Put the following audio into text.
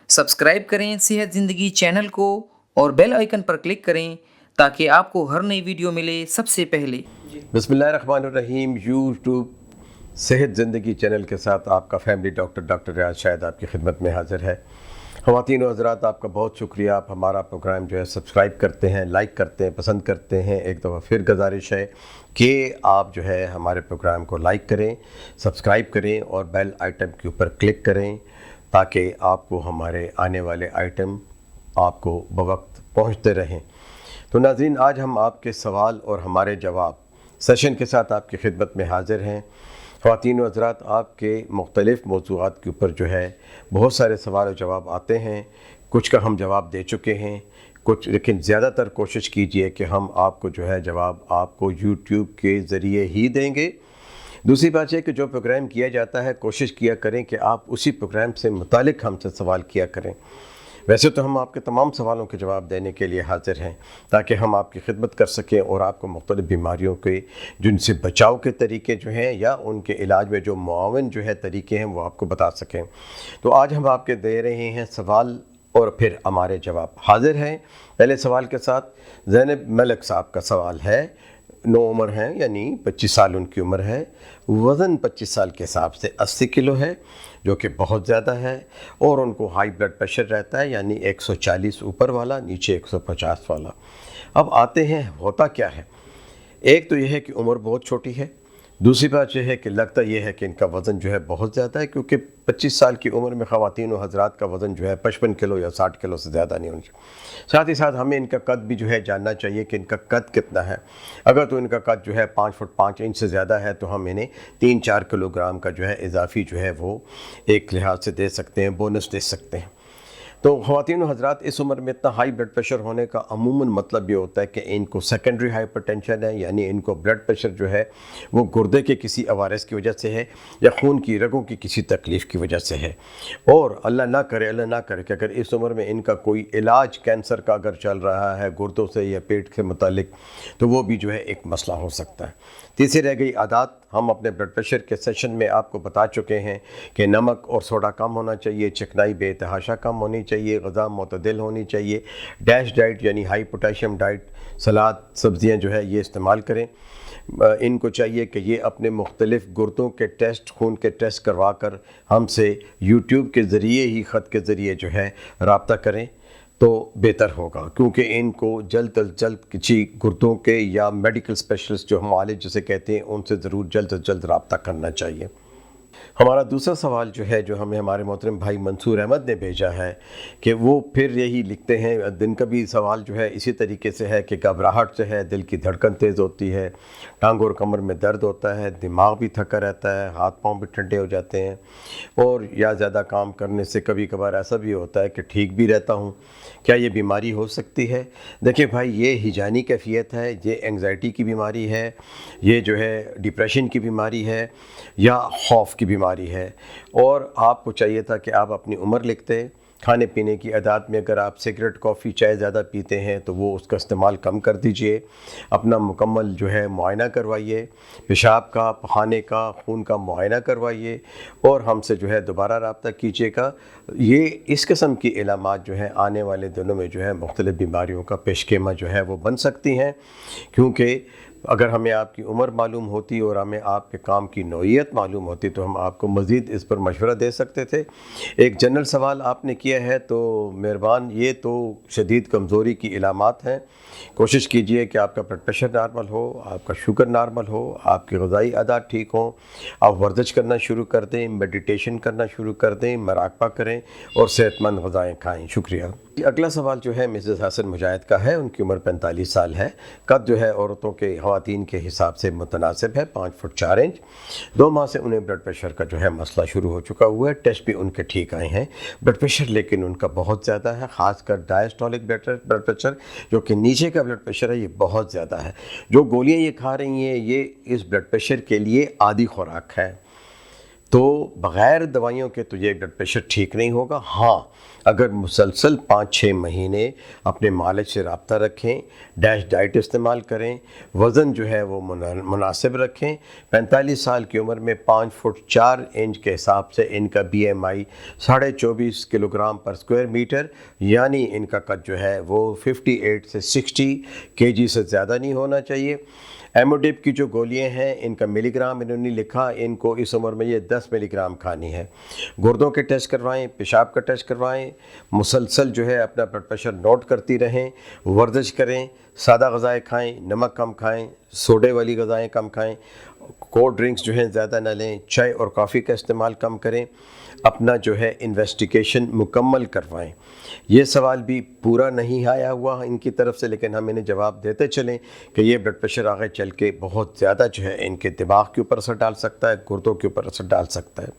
Subscribe करें सेहत ज़िंदगी चैनल को और बेल आइकन पर क्लिक करें ताकि आपको हर नई वीडियो मिले सबसे पहले। बिस्मिल्लाहिर्रहमानिर्रहीम। यूट्यूब सेहत ज़िंदगी चैनल के साथ आपका फैमिली डॉक्टर रियाज शाहिद आपकी खिदमत में हाज़िर है। ख़वातीन व हज़रात, आपका बहुत शुक्रिया, आप हमारा प्रोग्राम जो है सब्सक्राइब करते हैं, लाइक करते हैं, पसंद करते हैं। एक दफ़ा फिर गुजारिश है कि आप जो है हमारे प्रोग्राम को लाइक करें, सब्सक्राइब करें और बेल आइटम के ऊपर क्लिक करें ताकि आपको हमारे आने वाले आइटम आपको बवक्त पहुँचते रहें। तो नाज़रीन, आज हम आपके सवाल और हमारे जवाब सेशन के साथ आपकी खिदमत में हाज़िर हैं। ख़वातीन व हज़रात, आपके मुख्तलिफ़ मौज़ूआत के ऊपर जो है बहुत सारे सवाल और जवाब आते हैं। कुछ का हम जवाब दे चुके हैं, कुछ, लेकिन ज़्यादातर कोशिश कीजिए कि हम आपको जो है जवाब आपको यूट्यूब के ज़रिए ही देंगे। दूसरी बात यह कि जो प्रोग्राम किया जाता है कोशिश किया करें कि आप उसी प्रोग्राम से मुतालिक हमसे सवाल किया करें। वैसे तो हम आपके तमाम सवालों के जवाब देने के लिए हाज़िर हैं ताकि हम आपकी खिदमत कर सकें और आपको मुख्तलिफ़ बीमारियों के जिनसे बचाव के तरीके जो हैं या उनके इलाज में जो मुआवन जो है तरीके हैं वो आपको बता सकें। तो आज हम आपके दे रहे हैं सवाल और फिर हमारे जवाब। हाज़िर हैं पहले सवाल के साथ। ज़ैनब मलिक साहब का सवाल है, 9 उम्र हैं, यानी 25 साल उनकी उम्र है। वज़न 25 साल के हिसाब से 80 किलो है, जो कि बहुत ज़्यादा है, और उनको हाई ब्लड प्रेशर रहता है, यानी 140 ऊपर वाला, नीचे 150 वाला। अब आते हैं होता क्या है। एक तो यह है कि उम्र बहुत छोटी है, दूसरी बात यह है कि लगता यह है कि इनका वज़न जो है बहुत ज़्यादा है, क्योंकि 25 साल की उम्र में ख़वातीन व हज़रात का वज़न जो है 55 किलो या 60 किलो से ज़्यादा नहीं होना चाहिए। साथ ही साथ हमें इनका कद भी जो है जानना चाहिए कि इनका कद कितना है। अगर तो इनका कद जो है 5 फुट 5 इंच से ज़्यादा है तो हम इन्हें 3-4 किलोग्राम का जो है इजाफी जो है वो एक लिहाज से दे सकते हैं, बोनस दे सकते हैं। तो ख़वातीन व हज़रात, इस उम्र में इतना हाई ब्लड प्रेशर होने का अमूमन मतलब ये होता है कि इनको सेकेंडरी हाइपरटेंशन है, यानी इनको ब्लड प्रेशर जो है वो गुर्दे के किसी अवारस की वजह से है या खून की रगों की किसी तकलीफ़ की वजह से है। और अल्लाह ना करे कि अगर इस उम्र में इनका कोई इलाज कैंसर का अगर चल रहा है गुर्दों से या पेट से मुतालिक, तो वो भी जो है एक मसला हो सकता है। तीसरी रह गई आदत। हम अपने ब्लड प्रेशर के सेशन में आपको बता चुके हैं कि नमक और सोडा कम होना चाहिए, चिकनाई बेतहाशा कम होनी चाहिए, ग़िज़ा मुतदिल होनी चाहिए, डैश डाइट यानी हाई पोटेशियम डाइट, सलाद, सब्ज़ियाँ जो है ये इस्तेमाल करें। इनको चाहिए कि ये अपने मुख्तलिफ़ गुर्दों के टेस्ट, खून के टेस्ट करवा कर हमसे यूट्यूब के ज़रिए ही, ख़त के ज़रिए जो है रब्ता करें तो बेहतर होगा, क्योंकि इनको जल्द अज जल्द किसी गुर्दों के या मेडिकल स्पेशलिस्ट जो मालिज जिसे कहते हैं उनसे ज़रूर जल्द अज जल्द रब्ता करना चाहिए। हमारा दूसरा सवाल जो है, जो हमें हमारे मोहतरम भाई मंसूर अहमद ने भेजा है, कि वो फिर यही लिखते हैं। दिन का भी सवाल जो है इसी तरीके से है कि घबराहट से है, दिल की धड़कन तेज़ होती है, टांग और कमर में दर्द होता है, दिमाग भी थका रहता है, हाथ पांव भी ठंडे हो जाते हैं, और या ज़्यादा काम करने से कभी कभार ऐसा भी होता है कि ठीक भी रहता हूँ। क्या ये बीमारी हो सकती है? देखिए भाई, ये हिजानी कैफियत है, ये एंग्जाइटी की बीमारी है, ये जो है डिप्रेशन की बीमारी है या खौफ की बीमारी है। और आपको चाहिए था कि आप अपनी उम्र लिखते। खाने पीने की आदत में अगर आप सिगरेट, कॉफ़ी, चाय ज़्यादा पीते हैं तो वो उसका इस्तेमाल कम कर दीजिए। अपना मुकम्मल जो है मुआयना करवाइए, पेशाब का, पखाने का, खून का मुआयना करवाइए और हमसे जो है दोबारा रब्ता कीजिएगा। ये इस किस्म की इलामात जो है आने वाले दिनों में जो है मुख्तलिफ़ बीमारियों का पेशखेमा जो है वो बन सकती हैं, क्योंकि अगर हमें आपकी उम्र मालूम होती और हमें आपके काम की नौइयत मालूम होती तो हम आपको मज़ीद इस पर मशवरा दे सकते थे। एक जनरल सवाल आपने किया है, तो मेहरबान, ये तो शदीद कमज़ोरी की इलामात हैं। कोशिश कीजिए कि आपका ब्लड प्रेशर नॉर्मल हो, आपका शुगर नॉर्मल हो, आपकी ग़िज़ाई आदत ठीक हो, आप वर्जिश करना शुरू कर दें, मेडिटेशन करना शुरू कर दें, मराक़बा करें और सेहतमंद ग़िज़ाएँ खाएँ। शुक्रिया। अगला सवाल जो है मिसेज़ हसन मुजाहिद का है। उनकी उम्र 45 साल है। कद जो है औरतों के, ख़वातीन के हिसाब से मुतनासिब है, 5 फुट 4 इंच। 2 माह से उन्हें ब्लड प्रेशर का जो है मसला शुरू हो चुका हुआ है। टेस्ट भी उनके ठीक आए हैं। ब्लड प्रेशर लेकिन उनका बहुत ज़्यादा है, ख़ासकर डायस्टोलिक ब्लड प्रेशर, जो कि नीचे का ब्लड प्रेशर है, ये बहुत ज़्यादा है। जो गोलियाँ ये खा रही हैं ये इस ब्लड प्रेशर के लिए आधी खुराक है। تو بغیر دوائیوں کے تو یہ بلڈ پریشر ٹھیک نہیں ہوگا۔ ہاں، اگر مسلسل 5-6 مہینے اپنے معالج سے رابطہ رکھیں، ڈیش ڈائٹ استعمال کریں، وزن جو ہے وہ مناسب رکھیں، 45 سال کی عمر میں 5 فٹ 4 انچ کے حساب سے ان کا BMI 24.5 کلو گرام پر اسکوائر میٹر، یعنی ان کا قد جو ہے وہ 58 سے 60 kg سے زیادہ نہیں ہونا چاہیے۔ ایموڈپ کی جو گولیاں ہیں ان کا ملی گرام انہوں نے لکھا، ان کو اس عمر میں یہ 10 ملی گرام کھانی ہے۔ گردوں کے ٹیسٹ کروائیں، پیشاب کا ٹیسٹ کروائیں، مسلسل جو ہے اپنا بلڈ پریشر نوٹ کرتی رہیں، ورزش کریں، سادہ غذائیں کھائیں، نمک کم کھائیں، سوڈے والی غذائیں کم کھائیں، کولڈ ڈرنکس جو ہیں زیادہ نہ لیں، چائے اور کافی کا استعمال کم کریں، اپنا جو ہے انویسٹیگیشن مکمل کروائیں۔ یہ سوال بھی پورا نہیں آیا ہوا ان کی طرف سے، لیکن ہم انہیں جواب دیتے چلیں کہ یہ بلڈ پریشر آگے چل کے بہت زیادہ جو ہے ان کے دماغ کے اوپر اثر ڈال سکتا ہے، گردوں کے اوپر اثر ڈال سکتا ہے۔